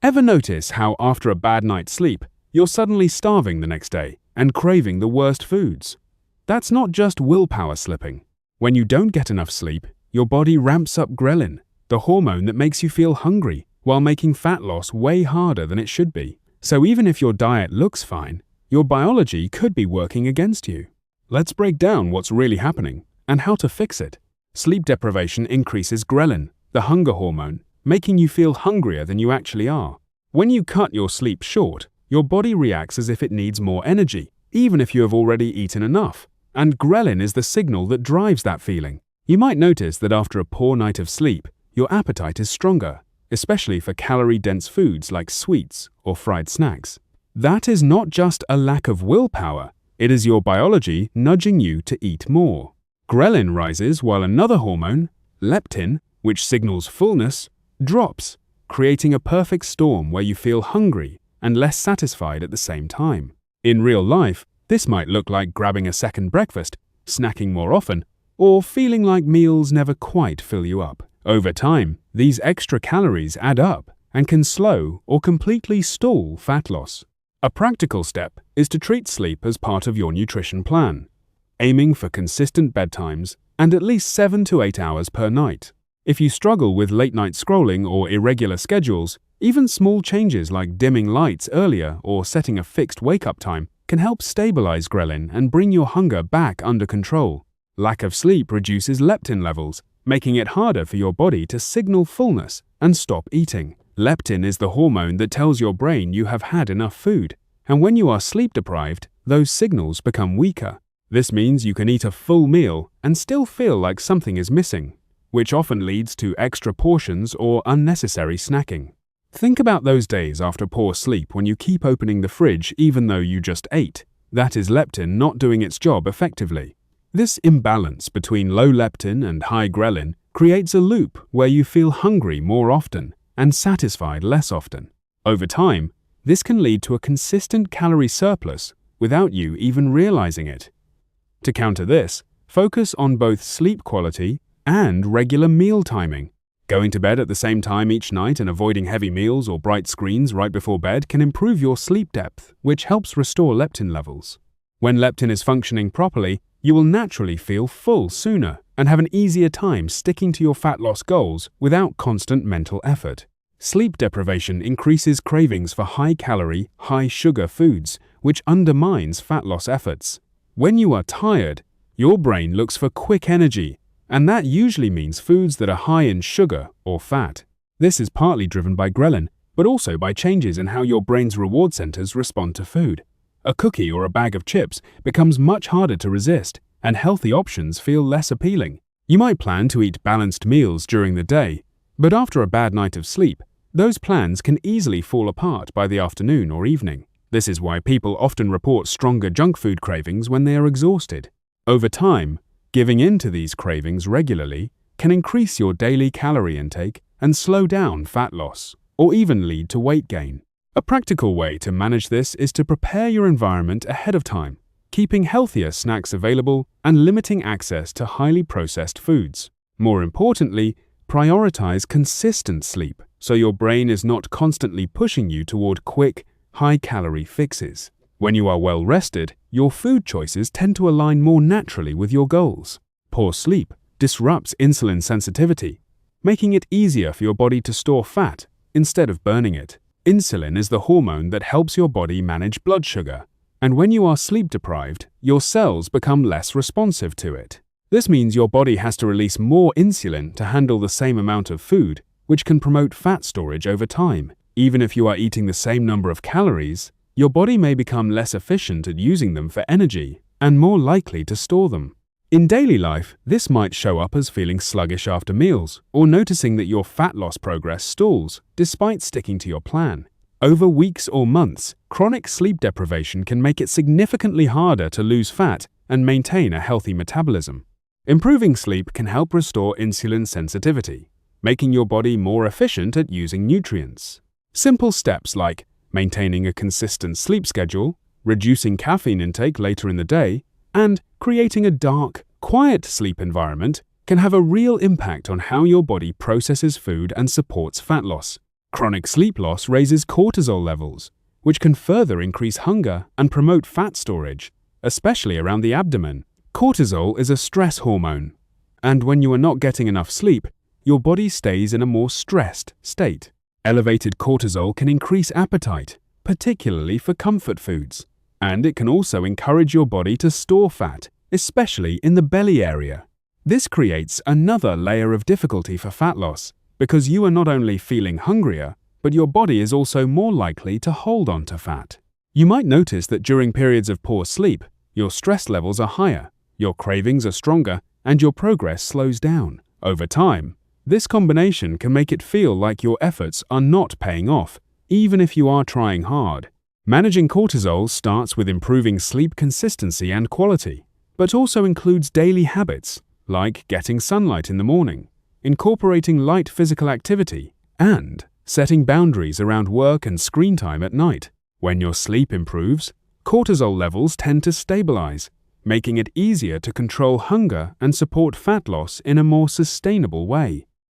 Ever notice how after a bad night's sleep, you're suddenly starving the next day and craving the worst foods? That's not just willpower slipping. When you don't get enough sleep, your body ramps up ghrelin, the hormone that makes you feel hungry, while making fat loss way harder than it should be. So even if your diet looks fine, your biology could be working against you. Let's break down what's really happening and how to fix it. Sleep deprivation increases ghrelin, the hunger hormone, making you feel hungrier than you actually are. When you cut your sleep short, your body reacts as if it needs more energy, even if you have already eaten enough. And ghrelin is the signal that drives that feeling. You might notice that after a poor night of sleep, your appetite is stronger, especially for calorie-dense foods like sweets or fried snacks. That is not just a lack of willpower, it is your biology nudging you to eat more. Ghrelin rises while another hormone, leptin, which signals fullness, drops, creating a perfect storm where you feel hungry and less satisfied at the same time. In real life, this might look like grabbing a second breakfast, snacking more often, or feeling like meals never quite fill you up. Over time, these extra calories add up and can slow or completely stall fat loss. A practical step is to treat sleep as part of your nutrition plan, aiming for consistent bedtimes and at least 7 to 8 hours per night. If you struggle with late-night scrolling or irregular schedules, even small changes like dimming lights earlier or setting a fixed wake-up time can help stabilize ghrelin and bring your hunger back under control. Lack of sleep reduces leptin levels, making it harder for your body to signal fullness and stop eating. Leptin is the hormone that tells your brain you have had enough food, and when you are sleep-deprived, those signals become weaker. This means you can eat a full meal and still feel like something is missing, which often leads to extra portions or unnecessary snacking. Think about those days after poor sleep when you keep opening the fridge even though you just ate. That is leptin not doing its job effectively. This imbalance between low leptin and high ghrelin creates a loop where you feel hungry more often and satisfied less often. Over time, this can lead to a consistent calorie surplus without you even realizing it. To counter this, focus on both sleep quality and regular meal timing. Going to bed at the same time each night and avoiding heavy meals or bright screens right before bed can improve your sleep depth, which helps restore leptin levels. When leptin is functioning properly, you will naturally feel full sooner and have an easier time sticking to your fat loss goals without constant mental effort. Sleep deprivation increases cravings for high-calorie, high-sugar foods, which undermines fat loss efforts. When you are tired, your brain looks for quick energy, and that usually means foods that are high in sugar or fat. This is partly driven by ghrelin, but also by changes in how your brain's reward centers respond to food. A cookie or a bag of chips becomes much harder to resist, and healthy options feel less appealing. You might plan to eat balanced meals during the day, but after a bad night of sleep, those plans can easily fall apart by the afternoon or evening. This is why people often report stronger junk food cravings when they are exhausted. Over time, giving in to these cravings regularly can increase your daily calorie intake and slow down fat loss, or even lead to weight gain. A practical way to manage this is to prepare your environment ahead of time, keeping healthier snacks available and limiting access to highly processed foods. More importantly, prioritize consistent sleep so your brain is not constantly pushing you toward quick, high-calorie fixes. When you are well rested, your food choices tend to align more naturally with your goals. Poor sleep disrupts insulin sensitivity, making it easier for your body to store fat instead of burning it. Insulin is the hormone that helps your body manage blood sugar, and when you are sleep-deprived, your cells become less responsive to it. This means your body has to release more insulin to handle the same amount of food, which can promote fat storage over time. Even if you are eating the same number of calories, your body may become less efficient at using them for energy and more likely to store them. In daily life, this might show up as feeling sluggish after meals or noticing that your fat loss progress stalls despite sticking to your plan. Over weeks or months, chronic sleep deprivation can make it significantly harder to lose fat and maintain a healthy metabolism. Improving sleep can help restore insulin sensitivity, making your body more efficient at using nutrients. Simple steps like maintaining a consistent sleep schedule, reducing caffeine intake later in the day, and creating a dark, quiet sleep environment can have a real impact on how your body processes food and supports fat loss. Chronic sleep loss raises cortisol levels, which can further increase hunger and promote fat storage, especially around the abdomen. Cortisol is a stress hormone, and when you are not getting enough sleep, your body stays in a more stressed state. Elevated cortisol can increase appetite, particularly for comfort foods, and it can also encourage your body to store fat, especially in the belly area. This creates another layer of difficulty for fat loss, because you are not only feeling hungrier, but your body is also more likely to hold on to fat. You might notice that during periods of poor sleep, your stress levels are higher, your cravings are stronger, and your progress slows down. Over time, this combination can make it feel like your efforts are not paying off, even if you are trying hard. Managing cortisol starts with improving sleep consistency and quality, but also includes daily habits like getting sunlight in the morning, incorporating light physical activity, and setting boundaries around work and screen time at night. When your sleep improves, cortisol levels tend to stabilize, making it easier to control hunger and support fat loss in a more sustainable way.